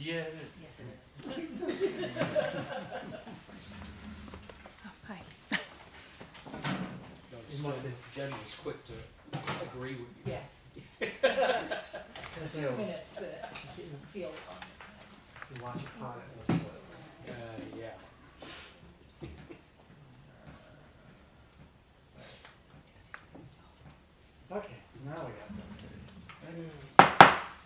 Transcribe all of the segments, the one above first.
Yeah, it is. Yes, it is. Hi. Notice Jen was quick to agree with you. Yes. Because 2 minutes to feel on you watch it on it. Yeah. Okay, now we got something to see.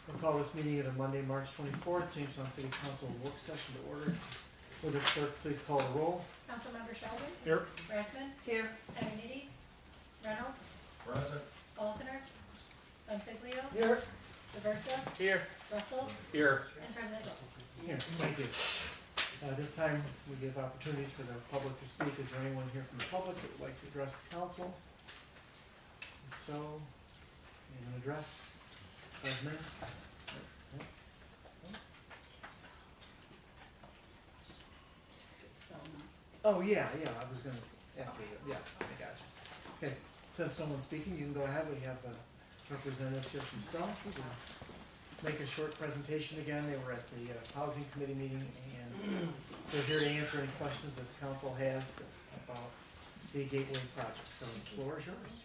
We'll call this meeting of the Monday, March 24th, Jamestown City Council work session to order. Will the clerk please call the roll? Councilmember Sheldon? Here. Brackman? Here. Evanidi? Reynolds? Present. Faulkner? Bonfiglio? Here. Diversa? Here. Russell? Here. And President Hills. Here, thank you. This time we give opportunities for the public to speak. Is there anyone here from the public that would like to address the council? If so, name and address, 5 minutes. Oh, yeah, I was gonna, after you, yeah, I got you. Okay, since no one's speaking, you can go ahead. We have representatives here from Stella. Make a short presentation again. They were at the Housing Committee meeting, and they're here to answer any questions that the council has about the Gateway project. So the floor is yours.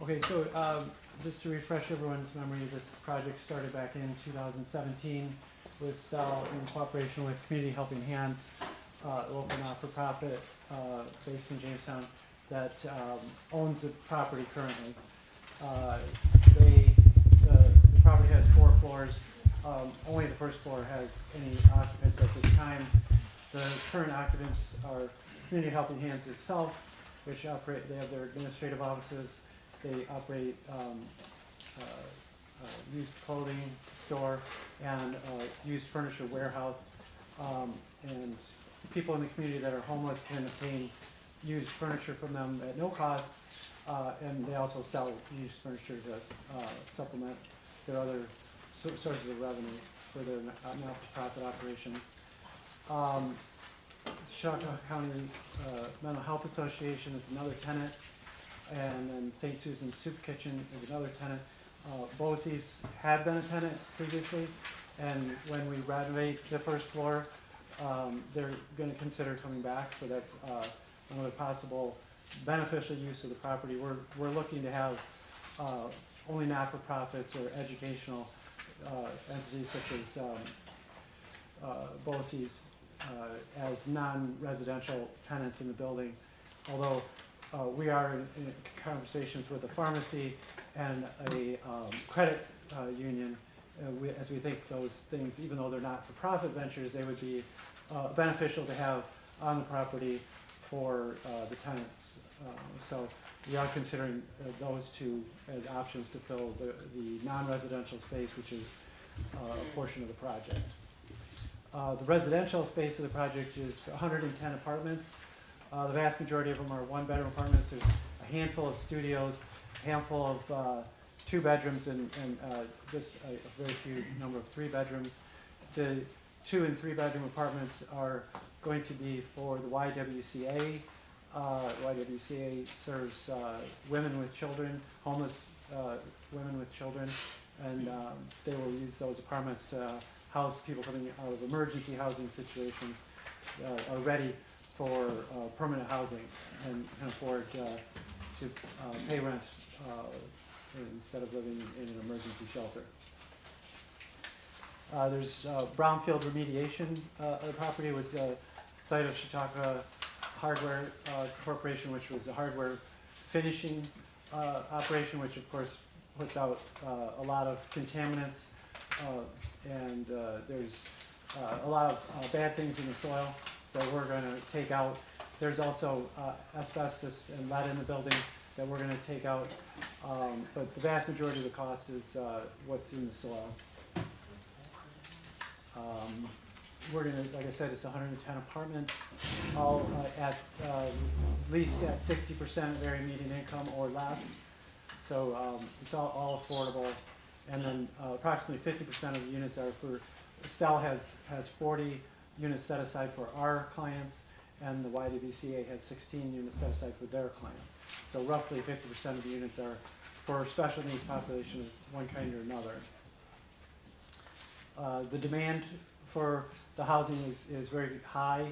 Okay, so just to refresh everyone's memory, this project started back in 2017 with Stella in cooperation with Community Helping Hands, a local not-for-profit based in Jamestown that owns the property currently. The property has 4 floors. Only the first floor has any occupants at this time. The current occupants are Community Helping Hands itself, which operate. They have their administrative offices. They operate used clothing store and used furniture warehouse. And people in the community that are homeless can obtain used furniture from them at no cost. And they also sell used furniture to supplement their other sources of revenue for their not-for-profit operations. Chautauqua County Mental Health Association is another tenant, and then St. Susan's Soup Kitchen is another tenant. Bosse's had been a tenant previously, and when we renovate the first floor, they're going to consider coming back. So that's another possible beneficial use of the property. We're looking to have only not-for-profits or educational entities such as Bosse's as non-residential tenants in the building. Although we are in conversations with a pharmacy and a credit union, as we think those things, even though they're not-for-profit ventures, they would be beneficial to have on the property for the tenants. So we are considering those two as options to fill the non-residential space, which is a portion of the project. The residential space of the project is 110 apartments. The vast majority of them are 1-bedroom apartments. There's a handful of studios, a handful of 2 bedrooms, and just a very few number of 3 bedrooms. The 2- and 3-bedroom apartments are going to be for the YWCA. YWCA serves women with children, homeless women with children, and they will use those apartments to house people coming out of emergency housing situations, are ready for permanent housing and can afford to pay rent instead of living in an emergency shelter. There's brownfield remediation of the property. Was the site of Chautauqua Hardware Corporation, which was a hardware finishing operation, which of course puts out a lot of contaminants, and there's a lot of bad things in the soil that we're going to take out. There's also asbestos and lead in the building that we're going to take out, but the vast majority of the cost is what's in the soil. We're going to, like I said, it's 110 apartments, all at least at 60% of area median income or less. So it's all affordable. And then approximately 50% of the units are for, Stella has 40 units set aside for our clients, and the YWCA has 16 units set aside for their clients. So roughly 50% of the units are for special needs population of one kind or another. The demand for the housing is very high.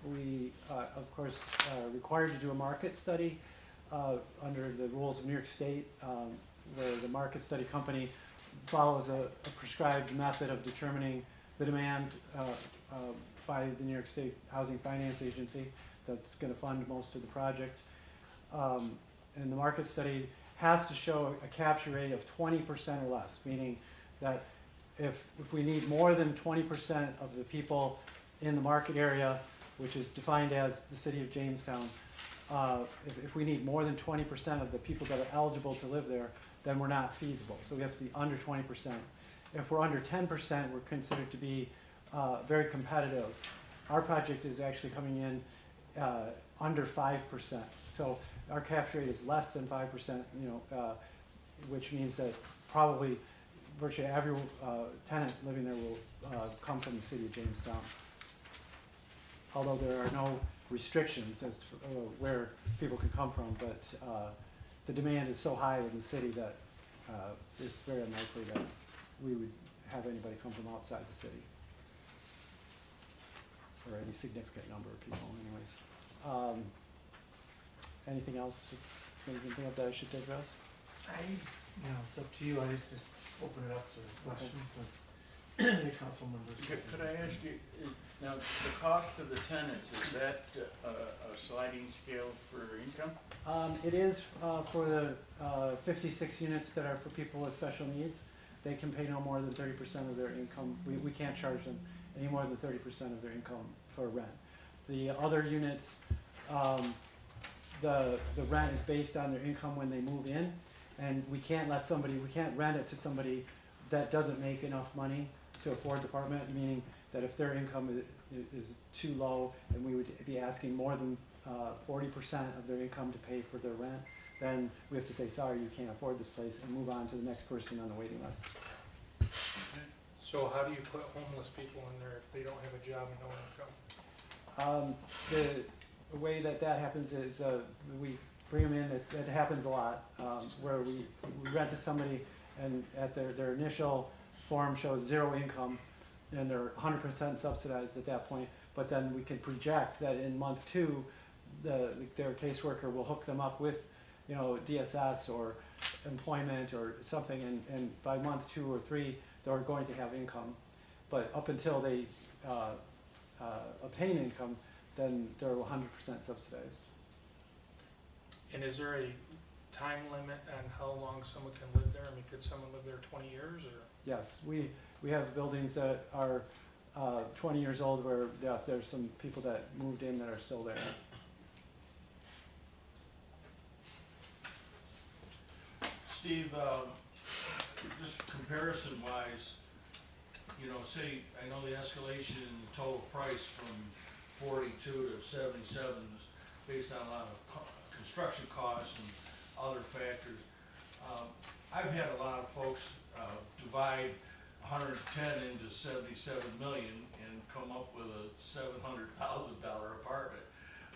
We, of course, are required to do a market study under the rules of New York State, where the market study company follows a prescribed method of determining the demand by the New York State Housing Finance Agency that's going to fund most of the project. And the market study has to show a capture rate of 20% or less, meaning that if we need more than 20% of the people in the market area, which is defined as the city of Jamestown, if we need more than 20% of the people that are eligible to live there, then we're not feasible. So we have to be under 20%. If we're under 10%, we're considered to be very competitive. Our project is actually coming in under 5%. So our capture rate is less than 5%, which means that probably virtually every tenant living there will come from the city of Jamestown. Although there are no restrictions as to where people can come from, but the demand is so high in the city that it's very unlikely that we would have anybody come from outside the city, or any significant number of people anyways. Anything else, anything else that I should address? It's up to you. I just open it up to questions that the council members. Could I ask you, now, the cost of the tenants, is that a sliding scale for income? It is for the 56 units that are for people with special needs. They can pay no more than 30% of their income. We can't charge them any more than 30% of their income for rent. The other units, the rent is based on their income when they move in, and we can't rent it to somebody that doesn't make enough money to afford the apartment, meaning that if their income is too low and we would be asking more than 40% of their income to pay for their rent, then we have to say, sorry, you can't afford this place, and move on to the next person on the waiting list. So how do you put homeless people in there if they don't have a job and no income? The way that happens is we bring them in. It happens a lot, where we rent to somebody, and at their initial form shows 0 income, and they're 100% subsidized at that point. But then we can project that in month 2, their caseworker will hook them up with, DSS or employment or something, and by month 2 or 3, they're going to have income. But up until they obtain income, then they're 100% subsidized. And is there a time limit on how long someone can live there? I mean, could someone live there 20 years or? Yes, we have buildings that are 20 years old where, yes, there's some people that moved in that are still there. Steve, just comparison-wise, say, I know the escalation in the total price from 42 to 77 is based on a lot of construction costs and other factors. I've had a lot of folks divide 110 into 77 million and come up with a $700,000 apartment.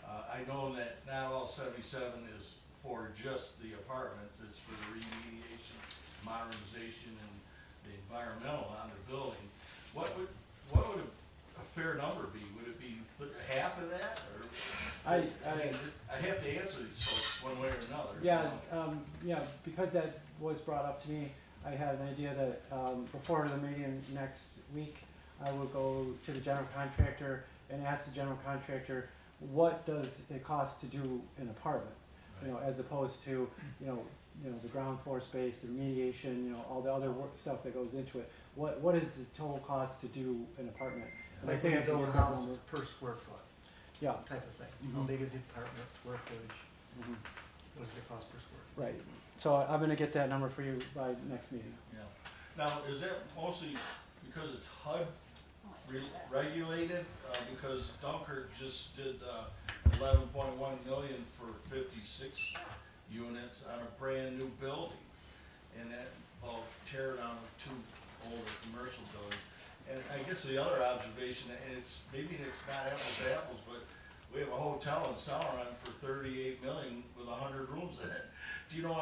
I know that not all 77 is for just the apartments, it's for the remediation, modernization, and the environmental on the building. What would a fair number be? Would it be half of that, or? I have to answer these folks one way or another. Yeah, because that was brought up to me, I had an idea that before the meeting next week, I will go to the general contractor and ask the general contractor, what does it cost to do an apartment? Right. As opposed to, the ground floor space, the remediation, all the other stuff that goes into it. What is the total cost to do an apartment? Like when you build a house, it's per square foot. Yeah. Type of thing. Mm-hmm. How big is the apartment, square footage? Mm-hmm. What does it cost per square foot? Right. So I'm going to get that number for you by next meeting. Yeah. Now, is that mostly because it's HUD regulated? Because Dunkirk just did 11.1 million for 56 units on a brand new building, and that involved tear down of 2 older commercial buildings. And I guess the other observation, and it's not apples to apples, but we have a hotel in Celeron for 38 million with 100 rooms in it. Do you know?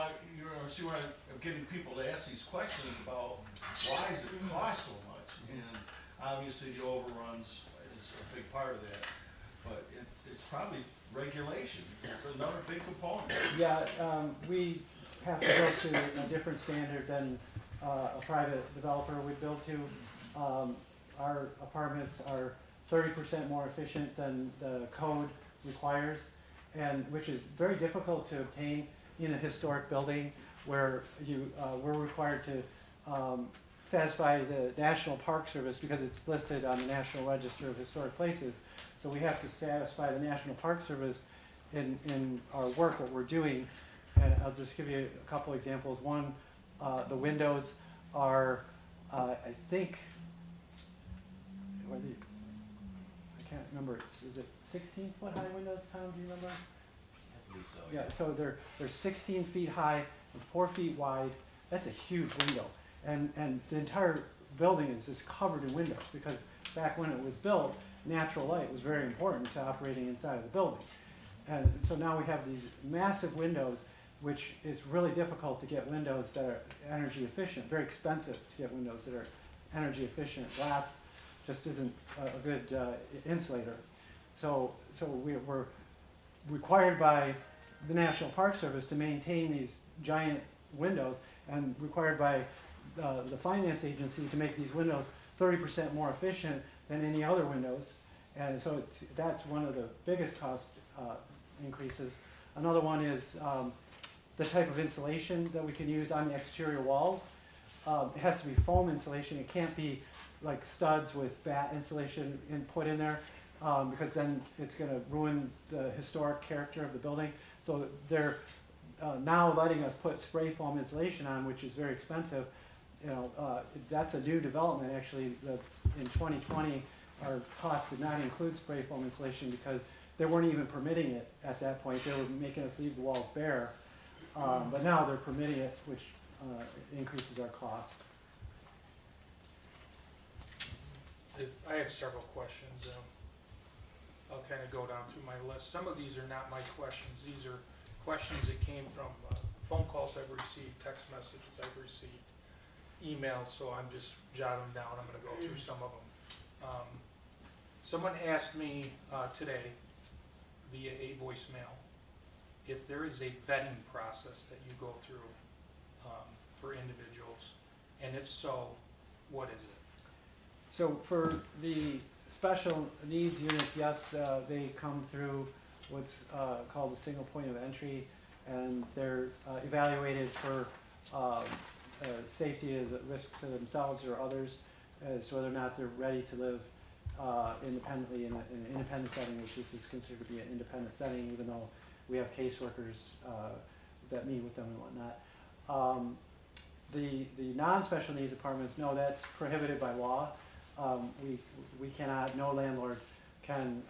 See where I'm getting people to ask these questions about why does it cost so much? And obviously the overruns is a big part of that, but it's probably regulation, it's another big component. Yeah, we have to build to a different standard than a private developer would build to. Our apartments are 30% more efficient than the code requires, and which is very difficult to obtain in a historic building where we're required to satisfy the National Park Service because it's listed on the National Register of Historic Places. So we have to satisfy the National Park Service in our work, what we're doing. And I'll just give you a couple examples. One, the windows are, I think, I can't remember, is it 16-foot high windows, Tom, do you remember? I believe so, Yeah, so they're 16 feet high and 4 feet wide. That's a huge window. And the entire building is just covered in windows because back when it was built, natural light was very important to operating inside of the building. And so now we have these massive windows, which is really difficult to get windows that are energy efficient, very expensive to get windows that are energy efficient. Glass just isn't a good insulator. So we're required by the National Park Service to maintain these giant windows and required by the finance agency to make these windows 30% more efficient than any other windows. And so that's one of the biggest cost increases. Another one is the type of insulation that we can use on the exterior walls. It has to be foam insulation. It can't be like studs with batt insulation put in there because then it's going to ruin the historic character of the building. So they're now letting us put spray foam insulation on, which is very expensive. That's a new development actually. In 2020, our cost did not include spray foam insulation because they weren't even permitting it at that point. They were making us leave the walls bare. But now they're permitting it, which increases our cost. I have several questions. I'll kind of go down through my list. Some of these are not my questions. These are questions that came from phone calls I've received, text messages I've received, emails, so I'm just jotting them down. I'm going to go through some of them. Someone asked me today via a voicemail if there is a vetting process that you go through for individuals, and if so, what is it? So for the special needs units, yes, they come through what's called a single point of entry, and they're evaluated for safety as a risk to themselves or others, as to whether or not they're ready to live independently in an independent setting, which is considered to be an independent setting, even though we have caseworkers that meet with them and whatnot. The non-special needs apartments, no, that's prohibited by law. We cannot, no landlord can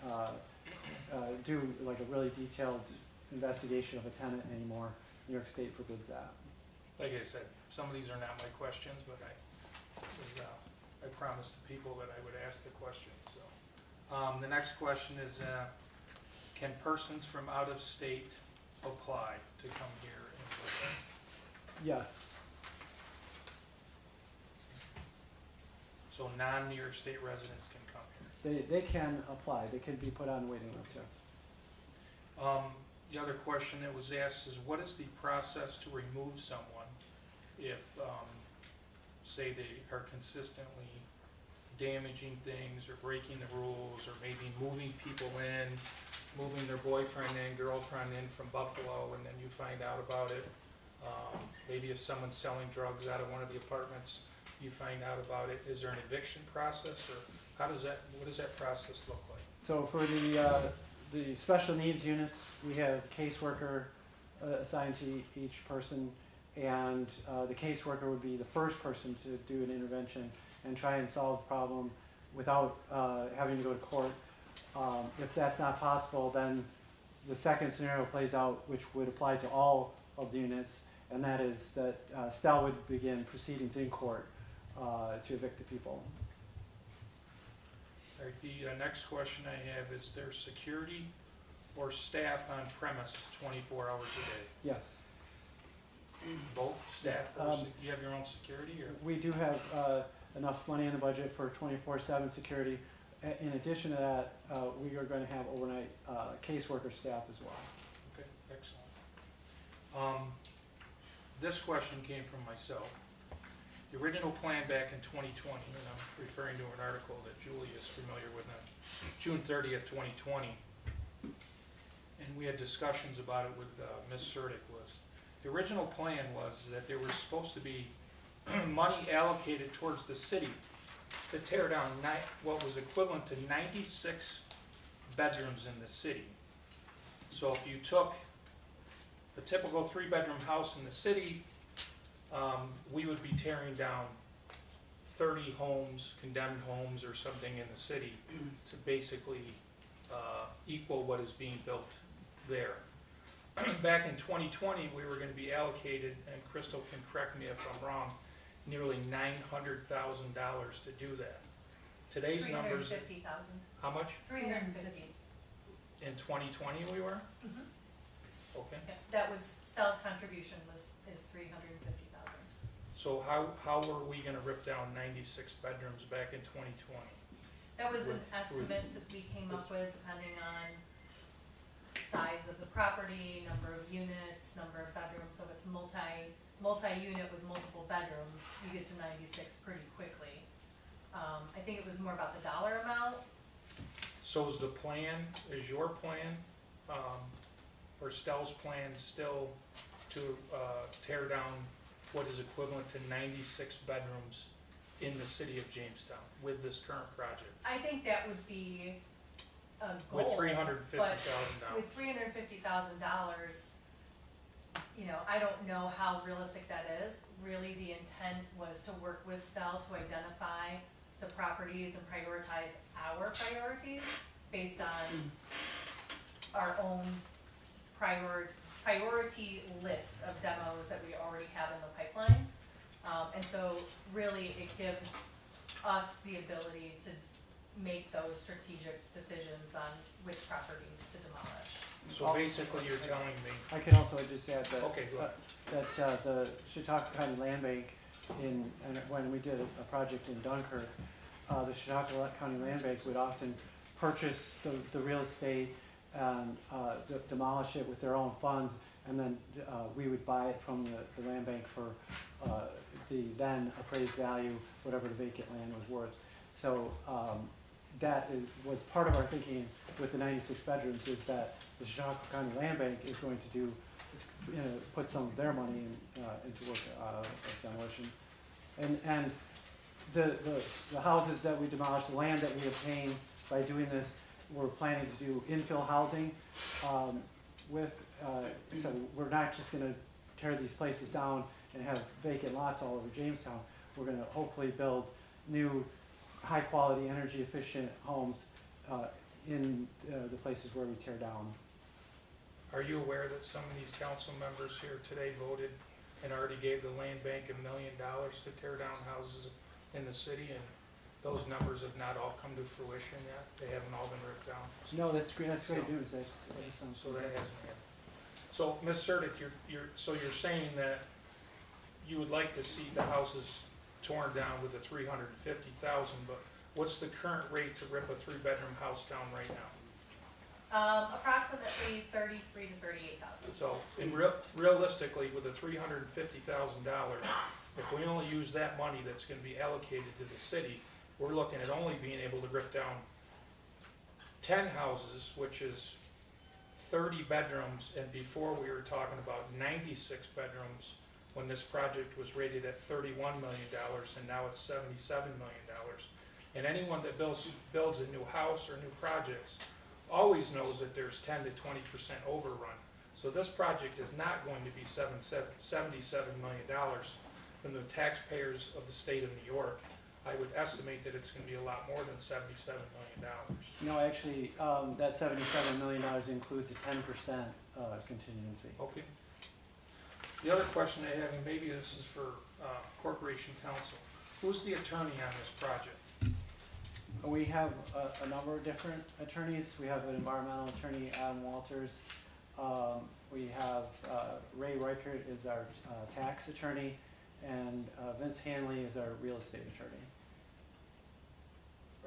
do like a really detailed investigation of a tenant anymore. New York State forbids that. Like I said, some of these are not my questions, but I promised the people that I would ask the questions. So the next question is, can persons from out of state apply to come here and live? Yes. So non-New York State residents can come here. They can apply. They can be put on waiting lists, yes. The other question that was asked is, what is the process to remove someone if, say, they are consistently damaging things or breaking the rules, or maybe moving people in, moving their boyfriend and girlfriend in from Buffalo, and then you find out about it. Maybe if someone's selling drugs out of one of the apartments, you find out about it. Is there an eviction process, or what does that process look like? So for the special needs units, we have caseworker assigned to each person, and the caseworker would be the first person to do an intervention and try and solve the problem without having to go to court. If that's not possible, then the second scenario plays out, which would apply to all of the units, and that is that STEL would begin proceedings in court to evict the people. All right, the next question I have is, there security or staff on premise 24 hours a day? Yes. Both staff, or you have your own security, or? We do have enough money in the budget for 24/7 security. In addition to that, we are going to have overnight caseworker staff as well. Okay, excellent. This question came from myself. The original plan back in 2020, and I'm referring to an article that Julie is familiar with on June 30th, 2020. And we had discussions about it with Ms. Surdick. The original plan was that there was supposed to be money allocated towards the city to tear down what was equivalent to 96 bedrooms in the city. So if you took a typical 3-bedroom house in the city, we would be tearing down 30 homes, condemned homes or something in the city to basically equal what is being built there. Back in 2020, we were going to be allocated, and Crystal can correct me if I'm wrong, nearly $900,000 to do that. Today's numbers, 350,000. how much? 350. In 2020 we were? Mhm. Okay. Yeah, that was, Stell's contribution is 350,000. So how were we gonna rip down 96 bedrooms back in 2020? That was an With- estimate that we came up with depending on size of the property, number of units, number of bedrooms, so if it's multi-unit with multiple bedrooms, you get to 96 pretty quickly. I think it was more about the dollar amount. So is the plan, is your plan, or Stell's plan still to tear down what is equivalent to 96 bedrooms in the city of Jamestown with this current project? I think that would be a goal. With $350,000? With $350,000, you know, I don't know how realistic that is. Really, the intent was to work with Stell to identify the properties and prioritize our priorities based on our own priority list of demos that we already have in the pipeline. And so really it gives us the ability to make those strategic decisions on which properties to demolish. So basically you're telling me, I can also just add that, okay, go ahead. that the Chautauqua County Land Bank and when we did a project in Dunkirk, the Chautauqua County Land Bank would often purchase the real estate and demolish it with their own funds, and then we would buy it from the land bank for the then appraised value, whatever the vacant land was worth. So that was part of our thinking with the 96 bedrooms, is that the Chautauqua County Land Bank is going to do, put some of their money into work of demolition. And the houses that we demolished, the land that we obtained by doing this, we're planning to do infill housing so we're not just gonna tear these places down and have vacant lots all over Jamestown. We're gonna hopefully build new, high-quality, energy-efficient homes in the places where we tear down. Are you aware that some of these council members here today voted and already gave the land bank $1 million to tear down houses in the city, and those numbers have not all come to fruition yet? They haven't all been ripped down? No, that's great news. That sounds So that hasn't happened. So, Ms. Surdick, you're saying that you would like to see the houses torn down with the $350,000, but what's the current rate to rip a 3-bedroom house down right now? Approximately 33 to 38,000. So, realistically, with the $350,000, if we only use that money that's gonna be allocated to the city, we're looking at only being able to rip down 10 houses, which is 30 bedrooms, and before we were talking about 96 bedrooms when this project was rated at $31 million, and now it's $77 million. And anyone that builds a new house or new projects always knows that there's 10 to 20% overrun. So this project is not going to be $77 million from the taxpayers of the state of New York. I would estimate that it's gonna be a lot more than $77 million. No, actually, that $77 million includes a 10% contingency. Okay. The other question I have, and maybe this is for Corporation Counsel, who's the attorney on this project? We have a number of different attorneys. We have an environmental attorney, Adam Walters. We have Ray Reichert is our tax attorney, and Vince Hanley is our real estate attorney.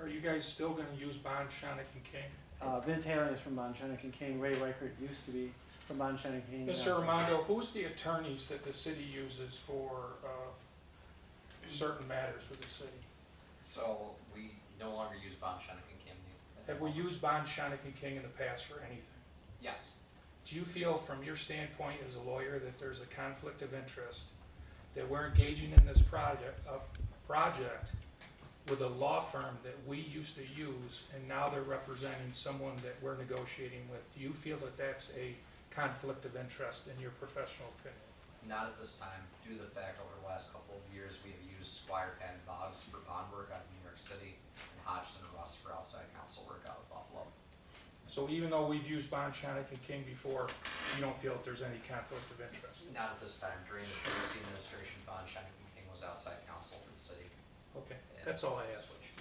Are you guys still gonna use Bond, Shonick, and King? Vince Herring is from Bonchenic and King. Ray Reichert used to be from Bonchenic and King. Mr. Armando, who's the attorneys that the city uses for, certain matters with the city? So we no longer use Bond, Shonick and Kim. Have we used Bond, Shonick, and King in the past for anything? Yes. Do you feel from your standpoint as a lawyer that there's a conflict of interest, that we're engaging in this project with a law firm that we used to use, and now they're representing someone that we're negotiating with? Do you feel that that's a conflict of interest in your professional opinion? Not at this time, due to the fact over the last couple of years, we have used Squire Patton Boggs for bond work out of New York City, and Hodgson and Russ for outside council work out of Buffalo. So even though we've used Bond, Shonick, and King before, you don't feel that there's any conflict of interest? Not at this time. During the Tracy administration, Bond, Shonick and King was outside counsel for the city. Okay, and that's all I have. switched.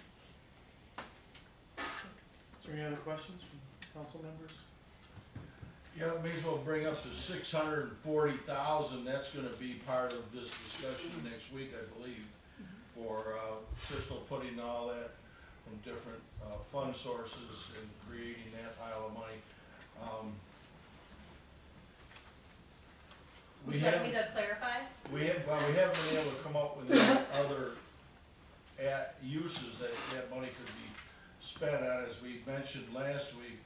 Is there any other questions from council members? Yeah, may as well bring up the 640,000, that's gonna be part of this discussion next week, I believe, for, Crystal putting all that from different, fund sources and creating that pile of money. Would you like me to clarify? We haven't been able to come up with any other uses that that money could be spent on, as we mentioned last week,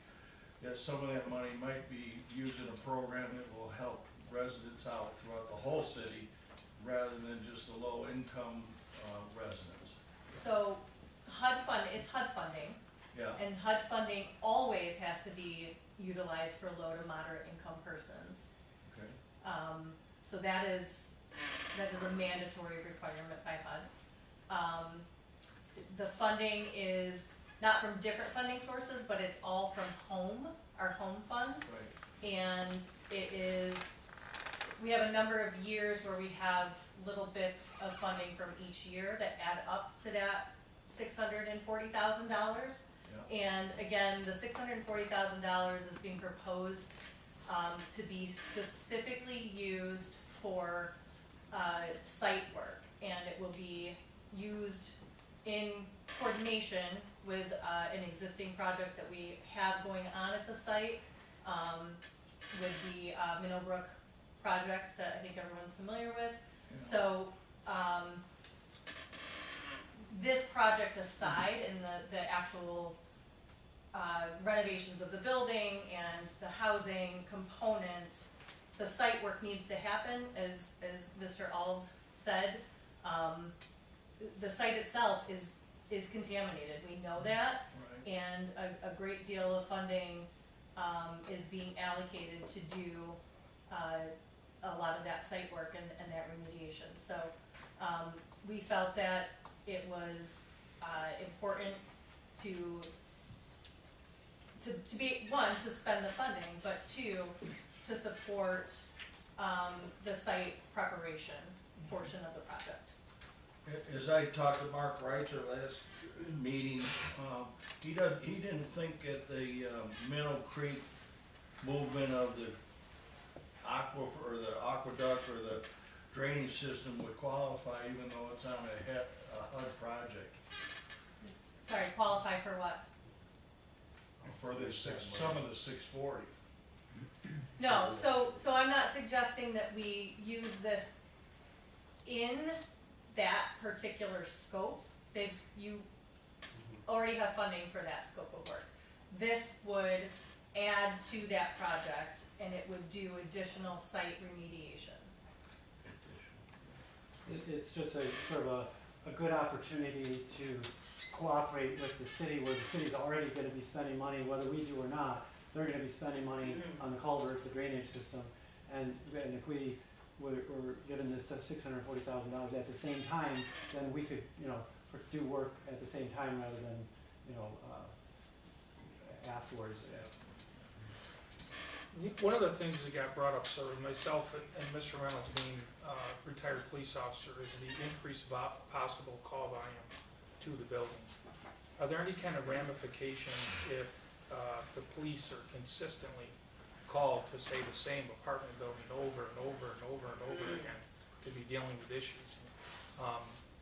that some of that money might be used in a program that will help residents out throughout the whole city, rather than just the low-income, residents. So it's HUD funding, Yeah, and HUD funding always has to be utilized for low to moderate income persons. okay. So that is a mandatory requirement by HUD. The funding is not from different funding sources, but it's all from our home funds. Right, And we have a number of years where we have little bits of funding from each year that add up to that $640,000. yeah, And again, the $640,000 is being proposed to be specifically used for site work, and it will be used in coordination with an existing project that we have going on at the site, with the Minnowbrook project that I think everyone's familiar with. yeah. So, this project aside, and the actual renovations of the building and the housing component, the site work needs to happen, as Mr. Ald said. The site itself is contaminated, we know that, Right, and a great deal of funding is being allocated to do a lot of that site work and that remediation. So we felt that it was important to be, one, to spend the funding, but two, to support the site preparation portion of the project. As I talked to Mark Reitzer last meeting, he didn't think that the Minnow Creek movement of the aquifer, or the aqueduct, or the drainage system would qualify, even though it's on a HUD project. Sorry, qualify for what? For the some of the 640. No, so I'm not suggesting that we use this in that particular scope. You already have funding for that scope of work. This would add to that project, and it would do additional site remediation. It's just a sort of a good opportunity to cooperate with the city, where the city's already gonna be spending money, whether we do or not. They're gonna be spending money on the culvert, the drainage system, and if we were given this $640,000 at the same time, then we could, do work at the same time rather than, afterwards. One of the things that got brought up, sir, myself and Mr. Reynolds being retired police officer, is the increased possible call volume to the building. Are there any kind of ramifications if the police are consistently called to say the same apartment building over and over and over and over again to be dealing with issues?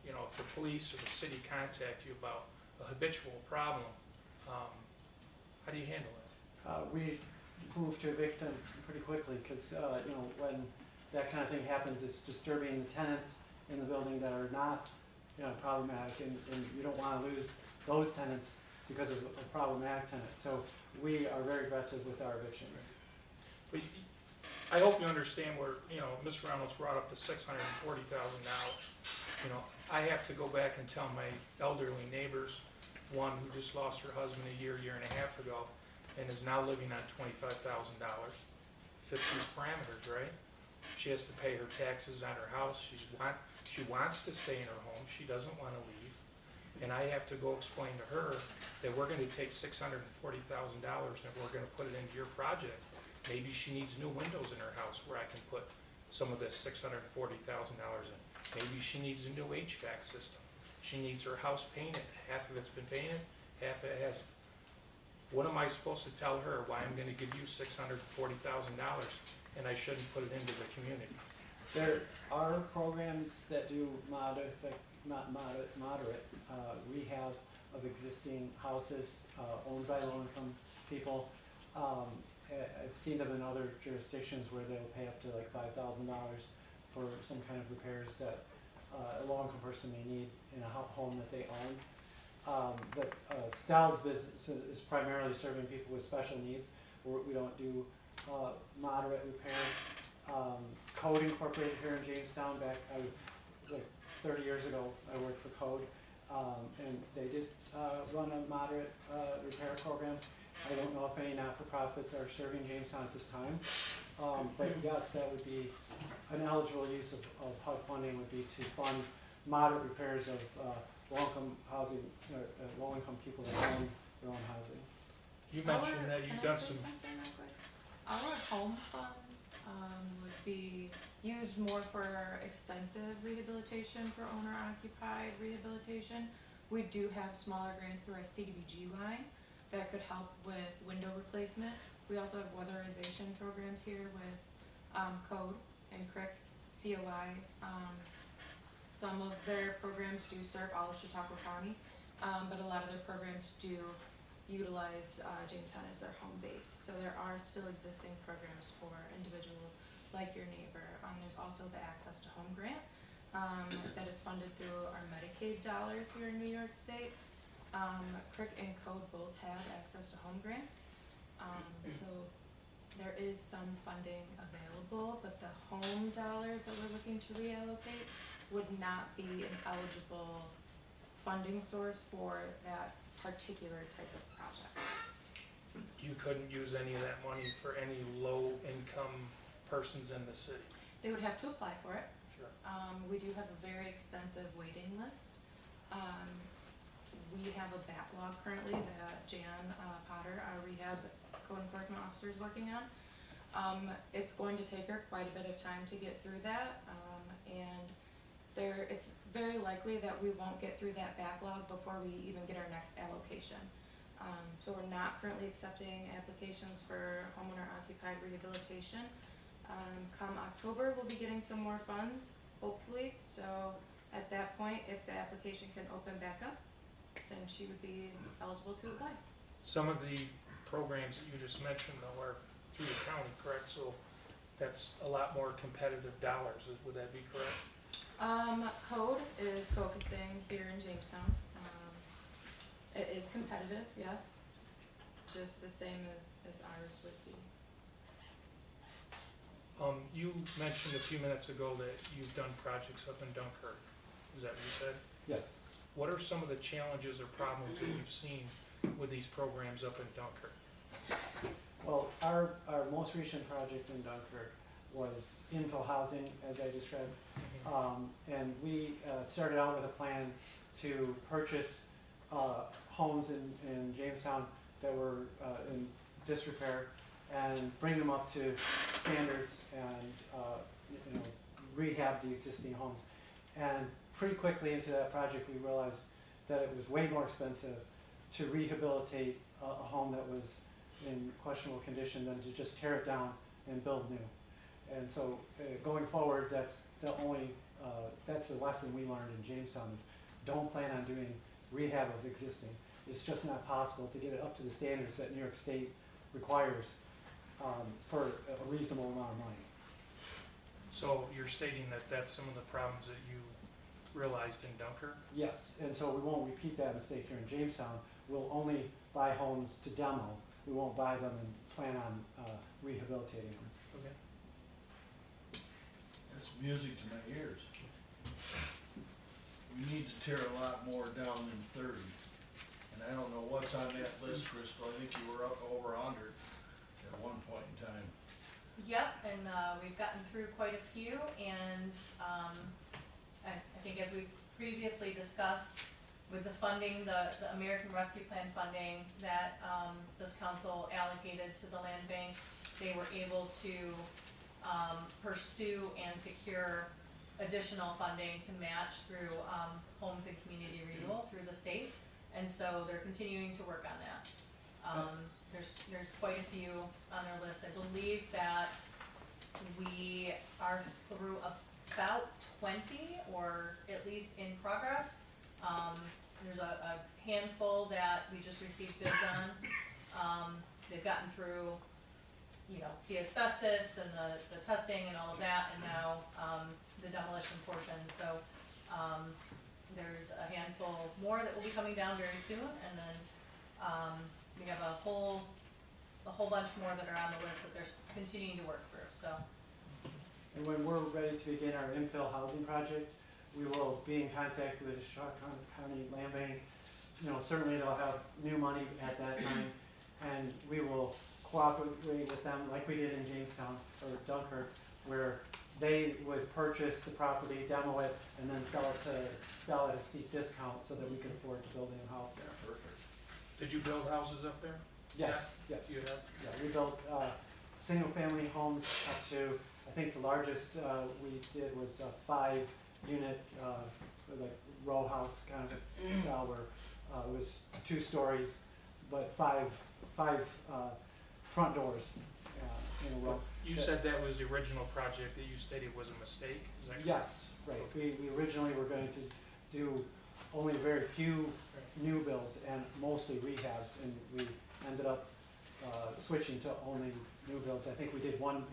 If the police or the city contact you about a habitual problem, how do you handle it? We move to evict them pretty quickly, because, you know, when that kind of thing happens, it's disturbing the tenants in the building that are not, you know, problematic, and you don't wanna lose those tenants because of a problematic tenant. So we are very aggressive with our evictions. But I hope you understand where, you know, Ms. Reynolds brought up the $640,000. You know, I have to go back and tell my elderly neighbors, one who just lost her husband a year and a half ago, and is now living on $25,000. Fits these parameters, right? She has to pay her taxes on her house. She wants to stay in her home. She doesn't want to leave. And I have to go explain to her that we're going to take $640,000 and we're going to put it into your project. Maybe she needs new windows in her house where I can put some of this $640,000 in. Maybe she needs a new HVAC system. She needs her house painted. Half of it's been painted, half of it hasn't. What am I supposed to tell her? Why I'm gonna give you $640,000 and I shouldn't put it into the community? There are programs that do moderate rehab of existing houses owned by low-income people. I've seen them in other jurisdictions where they'll pay up to like $5,000 for some kind of repairs that a low-income person may need in a home that they own. But Stell's business is primarily serving people with special needs. We don't do moderate repair. Code Incorporated here in Jamestown, like 30 years ago, I worked for Code, and they did run a moderate repair program. I don't know if any not-for-profits are serving Jamestown at this time, but yes, that would be an eligible use of HUD funding, would be to fund moderate repairs of low-income housing, low-income people that own their own housing. You mentioned that you've done some, Our home funds would be used more for extensive rehabilitation, for owner-occupied rehabilitation. We do have smaller grants through our CDBG line that could help with window replacement. We also have weatherization programs here with Code and CRIC, COI. Some of their programs do serve all of Chautauqua County, but a lot of their programs do utilize Jamestown as their home base. So there are still existing programs for individuals like your neighbor. There's also the Access to Home grant that is funded through our Medicaid dollars here in New York State. CRIC and Code both have Access to Home grants. So there is some funding available, but the home dollars that we're looking to reallocate would not be an eligible funding source for that particular type of project. you couldn't use any of that money for any low-income persons in the city. They would have to apply for it. Sure. We do have a very extensive waiting list. We have a backlog currently that Jan Potter, our rehab code enforcement officer, is working on. It's going to take her quite a bit of time to get through that, and it's very likely that we won't get through that backlog before we even get our next allocation. So we're not currently accepting applications for homeowner occupied rehabilitation. Come October, we'll be getting some more funds, hopefully. So at that point, if the application can open back up, then she would be eligible to apply. Some of the programs that you just mentioned though are through the county, correct? So that's a lot more competitive dollars, would that be correct? Code is focusing here in Jamestown. It is competitive, yes, just the same as ours would be. You mentioned a few minutes ago that you've done projects up in Dunkirk. Is that what you said? Yes. What are some of the challenges or problems that you've seen with these programs up in Dunkirk? Well, our most recent project in Dunkirk was infill housing, as I described. And we started out with a plan to purchase homes in Jamestown that were in disrepair and bring them up to standards and rehab the existing homes. And pretty quickly into that project, we realized that it was way more expensive to rehabilitate a home that was in questionable condition than to just tear it down and build new. And so going forward, that's the lesson we learned in Jamestown is don't plan on doing rehab of existing. It's just not possible to get it up to the standards that New York State requires for a reasonable amount of money. So you're stating that that's some of the problems that you realized in Dunkirk? Yes, and so we won't repeat that mistake here in Jamestown. We'll only buy homes to demo. We won't buy them and plan on rehabilitating them. Okay. That's music to my ears. We need to tear a lot more down than 30. And I don't know what's on that list, Crystal. I think you were up over 100 at one point in time. Yep, and we've gotten through quite a few, and I think as we previously discussed with the funding, the American Rescue Plan funding that this council allocated to the land bank, they were able to pursue and secure additional funding to match through homes and community renewal through the state, and so they're continuing to work on that. There's quite a few on their list. I believe that we are through about 20, or at least in progress. There's a handful that we just received bids on. They've gotten through, you know, the asbestos and the testing and all of that, and now the demolition portion. So there's a handful more that will be coming down very soon, and then we have a whole bunch more that are on the list that they're continuing to work through. So. And when we're ready to begin our infill housing project, we will be in contact with the Chicago County Land Bank. You know, certainly they'll have new money at that time, and we will cooperate with them like we did in Jamestown or Dunkirk, where they would purchase the property, demo it, and then sell at a steep discount so that we could afford to build a new house there. Perfect. Did you build houses up there? Yes, yes. You have? Yeah, we built single-family homes up to, I think the largest we did was a 5-unit, like row house kind of style, where it was 2 stories, but five front doors in a row. You said that was the original project that you stated was a mistake, is that correct? Yes, right. We originally were going to do only very few new builds and mostly rehabs, and we ended up switching to only new builds. I think we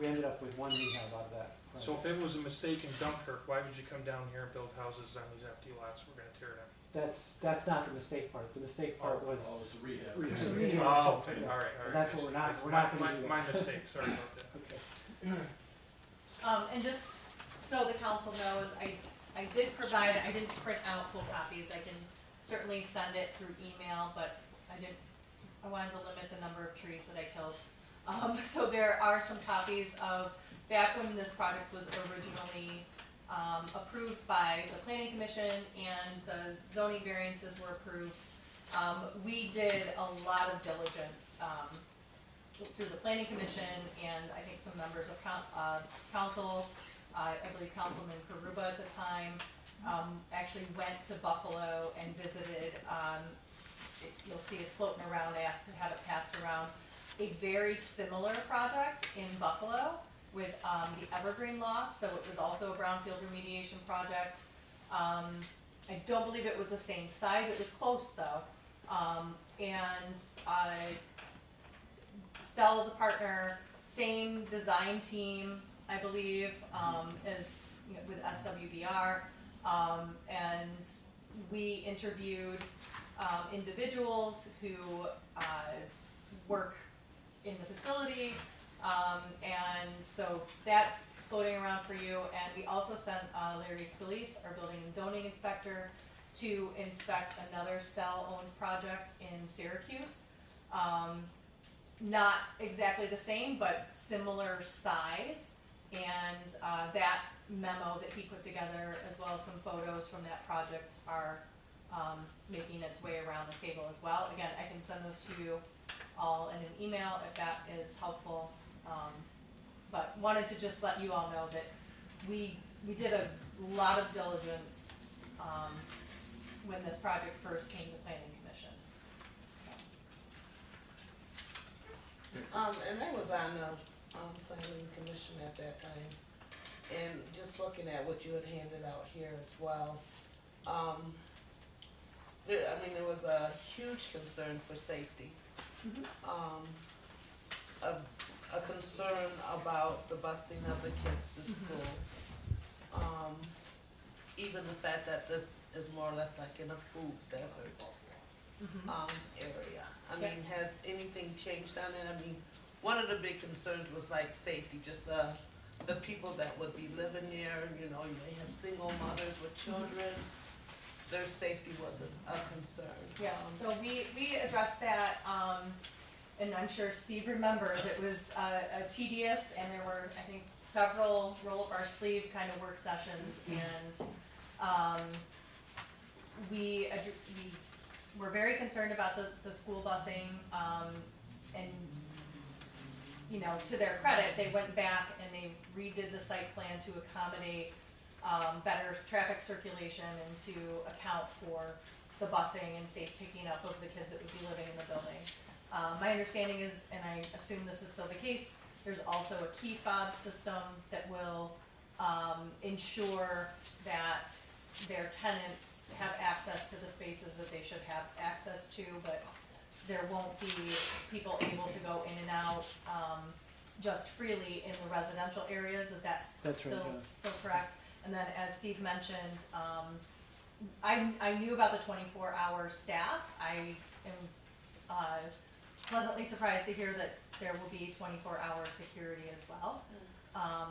ended up with 1 rehab out of that project. So if it was a mistake in Dunkirk, why would you come down here and build houses on these empty lots we're gonna tear down? That's not the mistake part. The mistake part was, Oh, it's the rehab. Oh, okay, all right. and that's what we're not gonna do that. My mistake, sorry about that. Okay. And just so the council knows, I did provide, I didn't print out full copies. I can certainly send it through email, but I wanted to limit the number of trees that I killed. So there are some copies of back when this project was originally approved by the planning commission and the zoning variances were approved. We did a lot of diligence through the planning commission, and I think some members of council, I believe Councilman Karuba at the time, actually went to Buffalo and visited, you'll see it's floating around, I asked to have it passed around, a very similar project in Buffalo with the Evergreen Loft, so it was also a brownfield remediation project. I don't believe it was the same size, it was close though. Stell is a partner, same design team, I believe, as you know, with SWBR, and we interviewed individuals who work in the facility, and so that's floating around for you. And we also sent Larry Scalise, our building and zoning inspector, to inspect another Stell-owned project in Syracuse. Not exactly the same, but similar size. And that memo that he put together, as well as some photos from that project, are making its way around the table as well. Again, I can send those to you all in an email if that is helpful. But wanted to just let you all know that we did a lot of diligence when this project first came to planning commission. And I was on the planning commission at that time, and just looking at what you had handed out here as well. there was a huge concern for safety. A concern about the busing of the kids to school. Even the fact that this is more or less like in a food desert, area. I Yeah. mean, has anything changed on it? I mean, one of the big concerns was like safety, just, the people that would be living there, you know, you may have single mothers with children. Their safety wasn't a concern. Yeah, so we addressed that, and I'm sure Steve remembers, it was tedious, and there were, I think, several roll up our sleeve kind of work sessions, and we were very concerned about the school busing, and, you know, to their credit, they went back and they redid the site plan to accommodate better traffic circulation and to account for the busing and safe picking up of the kids that would be living in the building. My understanding is, and I assume this is still the case, there's also a key fob system that will ensure that their tenants have access to the spaces that they should have access to, but there won't be people able to go in and out just freely in the residential areas. Is that That's right, yeah. still correct? And then, as Steve mentioned, I knew about the 24-hour staff. I am pleasantly surprised to hear that there will be 24-hour security as well.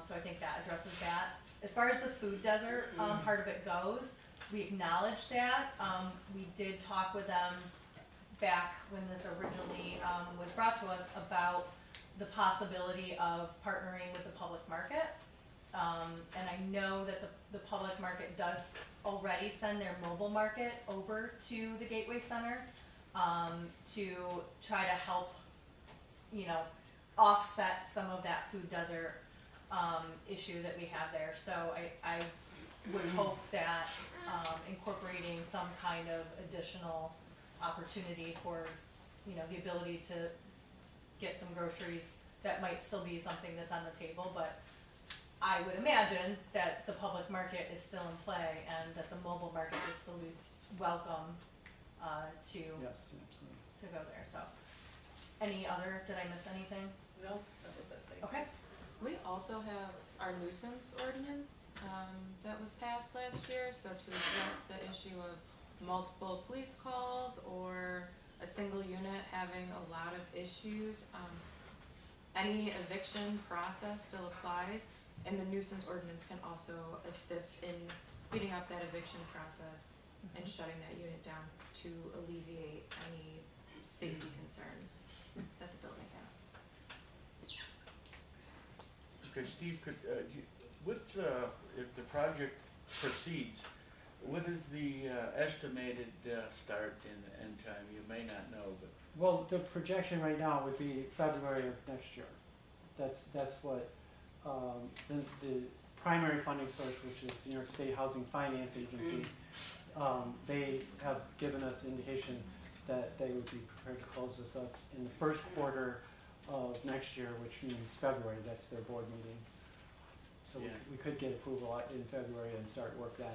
So I think that addresses that. As far as the food desert part of it goes, we acknowledge that. We did talk with them back when this originally was brought to us about the possibility of partnering with the public market. And I know that the public market does already send their mobile market over to the Gateway Center to try to help, you know, offset some of that food desert issue that we have there. So I would hope that incorporating some kind of additional opportunity for, you know, the ability to get some groceries, that might still be something that's on the table, but I would imagine that the public market is still in play and that the mobile market would still be welcome to Yes, absolutely. to go there. So, any other? Did I miss anything? No, that was it, thank you. Okay. We also have our nuisance ordinance, that was passed last year, so to address the issue of multiple police calls or a single unit having a lot of issues, any eviction process still applies, and the nuisance ordinance can also assist in speeding up that eviction process and shutting that unit down to alleviate any safety concerns that the building has. Okay, Steve, could, if the project proceeds, what is the estimated start and end time? You may not know, but. Well, the projection right now would be February of next year. That's what, the primary funding source, which is the New York State Housing Finance Agency, they have given us indication that they would be prepared to close this out in the first quarter of next year, which means February. That's their board meeting. So Yeah. we could get approval in February and start work then.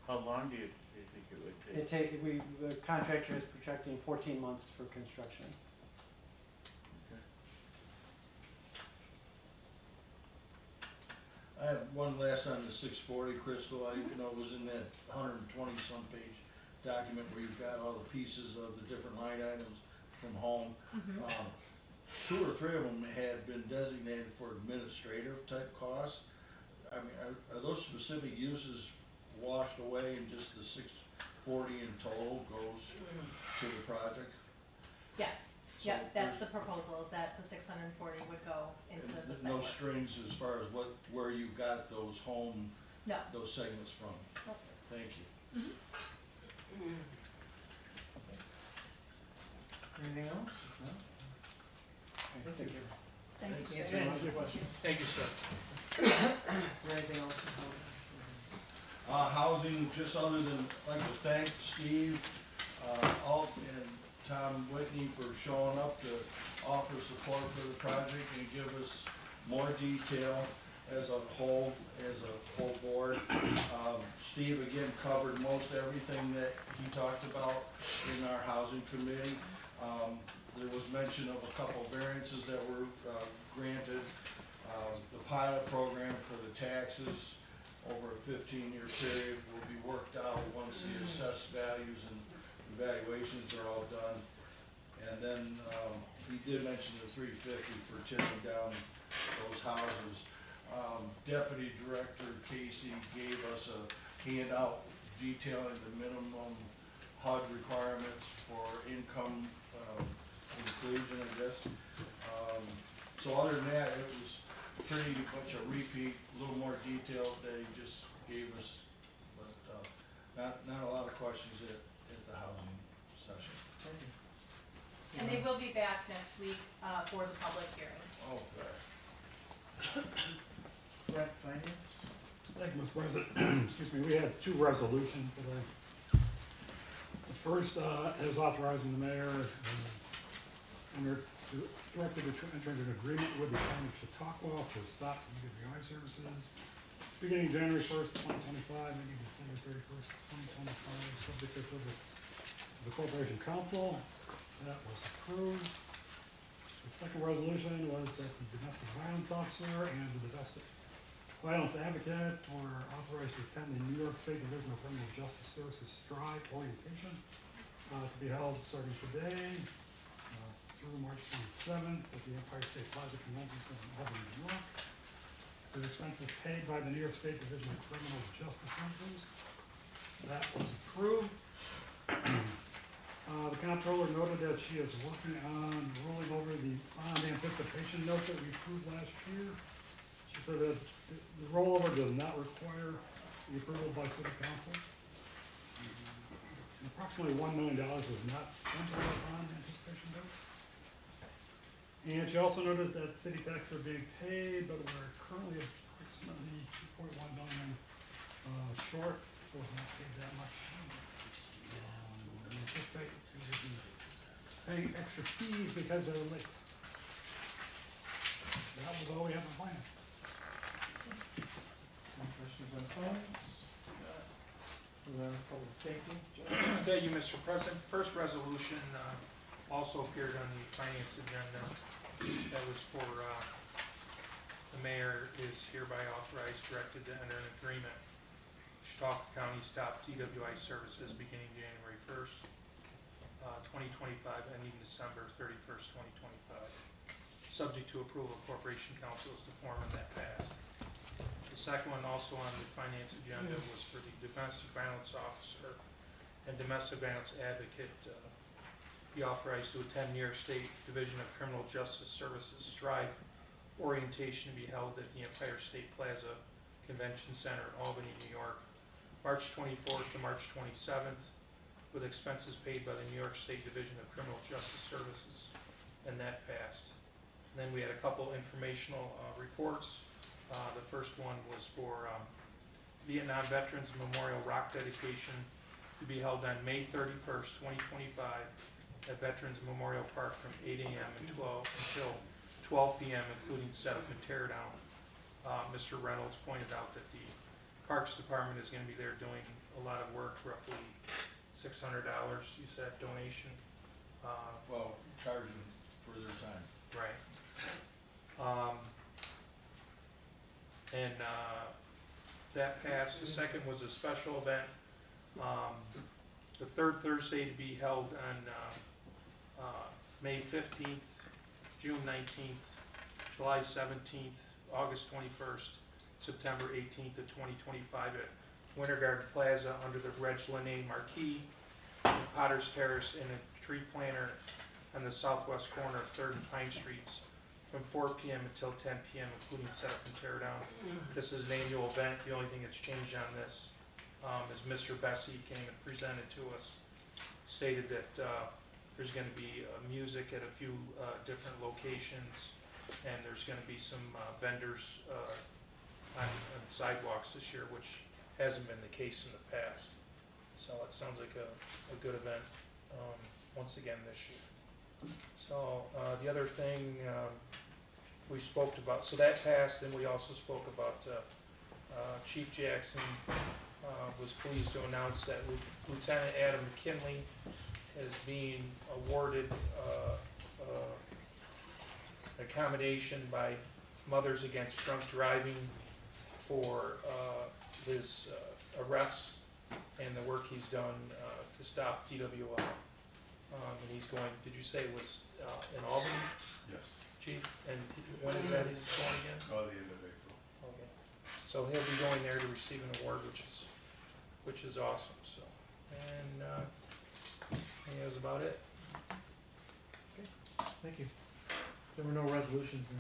How long do you think it would take? The contractor is projecting 14 months for construction. Okay. I have one last on the 640, Crystal. I, you know, was in that 120-some page document where you've got all the pieces of the different line items from home. 2 or 3 of them had been designated for administrative type costs. I mean, are those specific uses washed away and just the 640 in total goes to the project? Yes. So Yep, that's there's- the proposal, is that the 640 would go into And the site no work. strings as far as where you got those home, No. those segments from? Nope. Thank you. Anything else? No? Thank you. Thank you. Answer any other questions? Thank you, sir. Is there anything else? Housing, just other than, I'd like to thank Steve, Alt and Tom Whitney for showing up to offer support for the project and give us more detail. as a whole board. Steve again covered most everything that he talked about in our housing committee. There was mention of a couple variances that were granted. The pilot program for the taxes over a 15-year period will be worked out once the assessed values and evaluations are all done. And then he did mention the $350 for tearing down those houses. Deputy Director Casey gave us a handout detailing the minimum HUD requirements for income inclusion, I guess. So other than that, it was pretty much a repeat, a little more detail that he just gave us, but not a lot of questions at the housing session. Thank you. And they will be back next week, for the public hearing. Oh, good. Brett, Finance? Thank you, Mr. President. Excuse me, we had two resolutions today. The first is authorizing the mayor directed to enter into an agreement with the county of Chautauqua for stop DWI services beginning January 1st, 2025, ending December 31st, 2025, subject to approval of the Corporation Council. That was approved. The second resolution was that the domestic violence officer and the domestic violence advocate were authorized to attend the New York State Division of Criminal Justice Services STRIVE orientation to be held starting today through March 27th at the Empire State Plaza Convention Center in Albany, New York. The expenses paid by the New York State Division of Criminal Justice Services. That was approved. The comptroller noted that she is working on rolling over the bond anticipation note that we approved last year. She said that the rollover does not require the approval by city council. Approximately $1 million was not spent on the bond anticipation note. And she also noted that city taxes are being paid, but we're currently approximately $2.1 million short, so we're not paid that much. We anticipate to be paying extra fees because they're late. That was all we have in plan. Any questions on phones? Public safety? Thank you, Mr. President. First resolution also appeared on the finance agenda. That was for, the mayor is hereby authorized, directed to enter an agreement with Chautauqua County Stop DWI Services beginning January 1st, 2025, ending December 31st, 2025. Subject to approval of Corporation Council as to form and that passed. The second one also on the finance agenda was for the domestic violence officer and domestic violence advocate be authorized to attend New York State Division of Criminal Justice Services STRIVE orientation to be held at the Empire State Plaza Convention Center in Albany, New York, March 24th to March 27th, with expenses paid by the New York State Division of Criminal Justice Services, and that passed. And then we had a couple informational reports. The first one was for Vietnam Veterans Memorial Rock Dedication to be held on May 31st, 2025 at Veterans Memorial Park from 8 a.m. until 12 p.m., including setup and tear down. Mr. Reynolds pointed out that the Parks Department is going to be there doing a lot of work, roughly $600, you said, donation. Well, charging for their time. Right. That passed. The second was a special event. The third Thursday to be held on May 15th, June 19th, July 17th, August 21st, September 18th of 2025 at Winter Garden Plaza under the Reg Linane Marquee, Potter's Terrace, and a tree planter on the southwest corner of 3rd and Pine Streets from 4 p.m. until 10 p.m., including setup and tear down. This is an annual event. The only thing that's changed on this is Mr. Bessie came and presented to us, stated that there's going to be music at a few different locations, and there's going to be some vendors on sidewalks this year, which hasn't been the case in the past. So it sounds like a good event once again this year. So the other thing we spoke about, so that passed, and we also spoke about, Chief Jackson, was pleased to announce that Lieutenant Adam McKinley is being awarded, accommodation by Mothers Against Drunk Driving for, his, arrests and the work he's done, to stop DWI. And he's going, did you say it was, in Albany, Yes, Chief? And when is that he's going again? by the end of April. Okay. So he'll be going there to receive an award, which is awesome, so. And, that was about it. Thank you. There were no resolutions in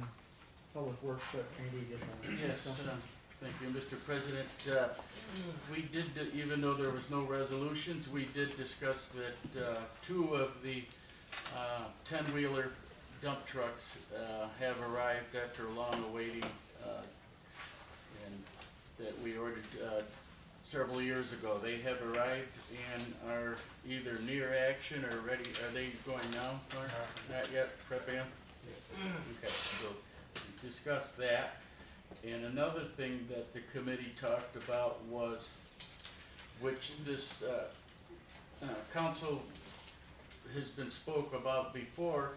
public works, but Andy did one. Yes, thank you, Mr. President. We did, even though there was no resolutions, we did discuss that two of the 10-wheeler dump trucks have arrived after long awaiting, and that we ordered several years ago. They have arrived and are either near action or ready. Are they going now, Mark? Not yet, prepping? Okay, so we discussed that. And another thing that the committee talked about was, which this council has been spoke about before,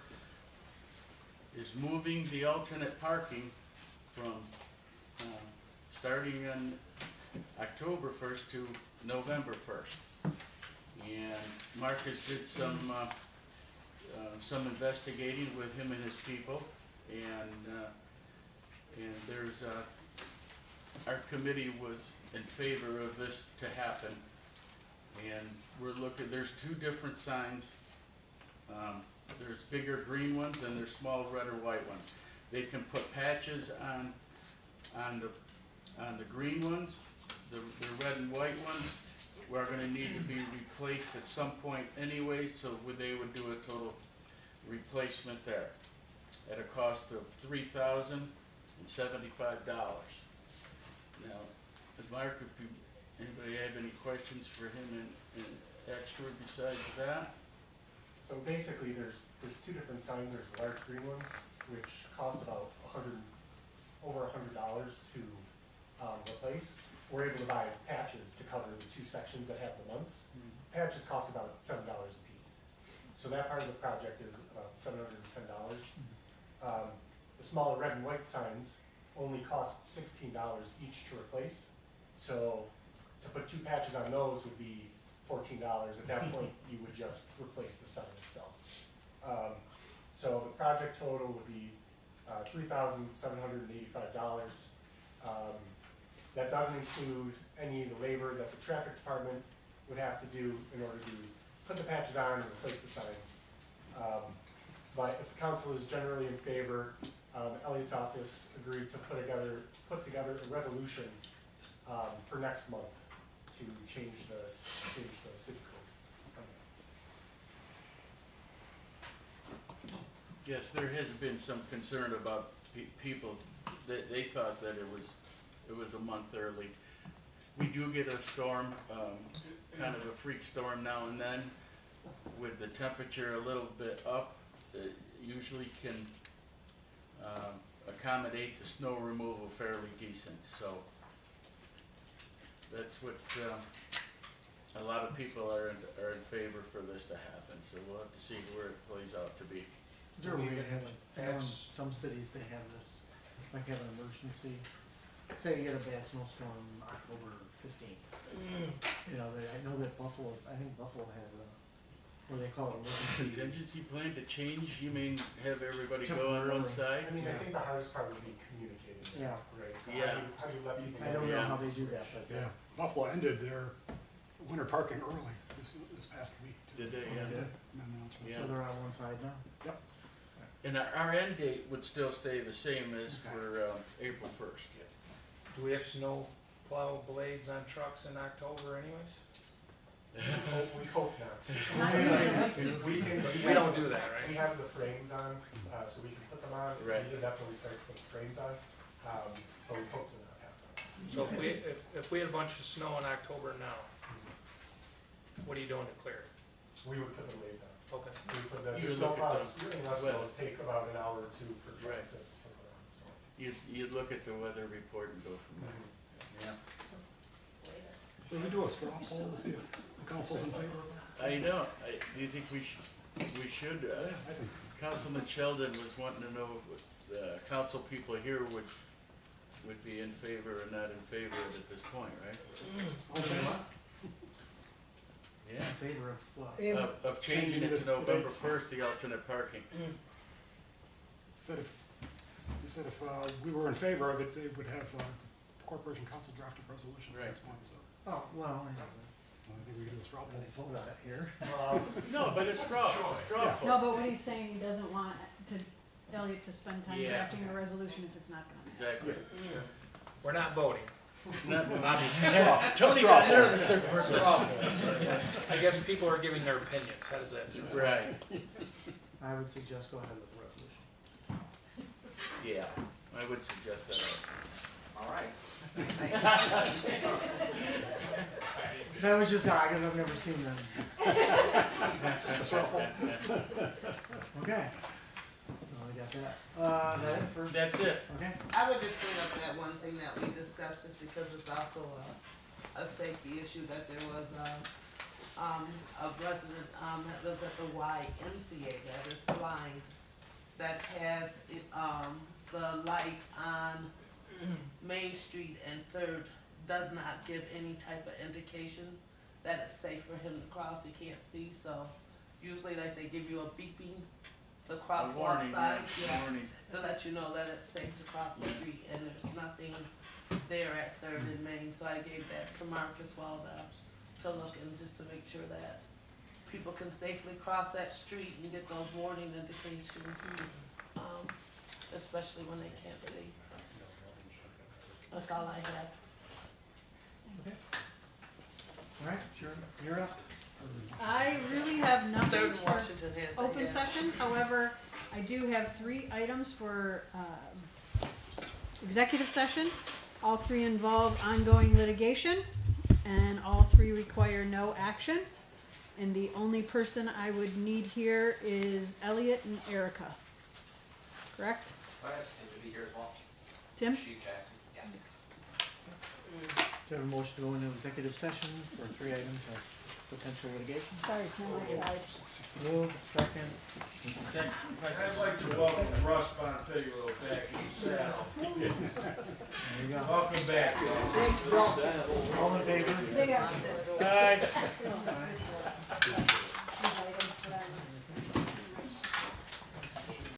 is moving the alternate parking from starting on October 1st to November 1st. And Marcus did some investigating with him and his people, and there's, our committee was in favor of this to happen. And we're looking, there's two different signs. There's bigger green ones and there's small red or white ones. They can put patches on the green ones. The red and white ones are gonna need to be replaced at some point anyway, so they would do a total replacement there at a cost of $3,075. Now, Mark, if anybody have any questions for him and extra besides that? So basically, there's two different signs. There's the large green ones, which cost about over $100 to replace. We're able to buy patches to cover the two sections that have the months. Patches cost about $7 a piece. So that part of the project is about $710. The smaller red and white signs only cost $16 each to replace. So to put two patches on those would be $14. At that point, you would just replace the sign itself. So the project total would be $3,785. That doesn't include any of the labor that the traffic department would have to do in order to put the patches on and replace the signs. But if the council is generally in favor, Elliot's office agreed to put together a resolution for next month to change the city code. Yes, there has been some concern about people, that they thought that it was a month early. We do get a storm, kind of a freak storm now and then, with the temperature a little bit up, it usually can accommodate the snow removal fairly decent, so that's what a lot of people are in favor for this to happen, so we'll have to see where it plays out to be. Is there a way to have, I know in That's- some cities they have this, like have an emergency, say you get a bad snowstorm October 15th. You know, I know that I think Buffalo has a, what do they call it, emergency. Contingency plan to change, you mean have everybody go on one Temporarily. side? I mean, I think the hardest part would be communicating. Yeah. Right. So Yeah. How do you let people? I don't know Yeah. how they do that, but. Yeah, Buffalo ended their winter parking early this past week. too. Did they, Yeah. yeah? An announcement. Yeah. So they're on one side now? And our end date would still stay the same as Okay. for April 1st. Do we have snow plow blades on trucks in October anyways? We hope not. We don't do that, We right? have the frames on, so we can put them on. If Right. needed, that's when we start to put the frames on. But we hope to not have that. So if we had a bunch of snow in October now, what are you doing to clear it? We would put the blades on. Okay. We put the You snow look at plows, unless well- those take about an hour or two per truck Right. to put on. you'd look at the weather report and go from there. Yeah. Should we do a straw poll to see if the council's in favor of it? I don't, do you think we should, Yeah, I think so. Councilman Sheldon was wanting to know if the council people here would be in favor or not in favor of it at this point, right? Okay. Yeah. In favor of what? Of changing it to November first, the alternate parking. Said if, you said if, we were in favor of it, they would have, corporation council draft a resolution Right. next month, so. Oh, well, I think we can do a straw I poll. vote on it here. No, but it's straw, straw Yeah. poll. No, but what he's saying, he doesn't want Elliot to spend time Yeah. drafting a resolution if it's not gonna pass. Exactly. We're not voting. Not, Tony straw got poll. nervous there for a straw poll. I guess people are giving their opinions, how does that sound? right, I would suggest go ahead with the resolution. yeah, I would suggest that. Alright. That was just, I guess I've never seen them. Okay. Well, we got that. That it for, That's it. okay. I would just bring up that one thing that we discussed, just because it's also a safety issue, that there was a resident, that lives at the YMCA that is blind, that has it, the light on Main Street and Third does not give any type of indication that it's safe for him to cross. He can't see, so usually like they give you a beeping, the crosswalk Warning, sign, yeah, yeah, warning. to let you know that it's safe to cross the street, and there's nothing there at Third and Main, so I gave that to Mark as well to look and just to make sure that people can safely cross that street and get those warning indications, especially when they can't see. That's all I have. Okay. All right, sure, you're up. I really have nothing Third and for Washington has that, open yeah. session, however, I do have 3 items for, executive session. All 3 involve ongoing litigation, and all 3 require no action. And the only person I would need here is Elliot and Erica. Correct? I asked him to be here as well. Tim? Chief Jackson, yes. Do you have a motion to go into executive session for 3 items of potential litigation? Sorry, Tim, I lied. Move, second. I'd like to welcome Russ Bonfiglio back in the saddle. There you go. Welcome back, Russ. Thanks, bro. All in favor? They are. Aye. Aye.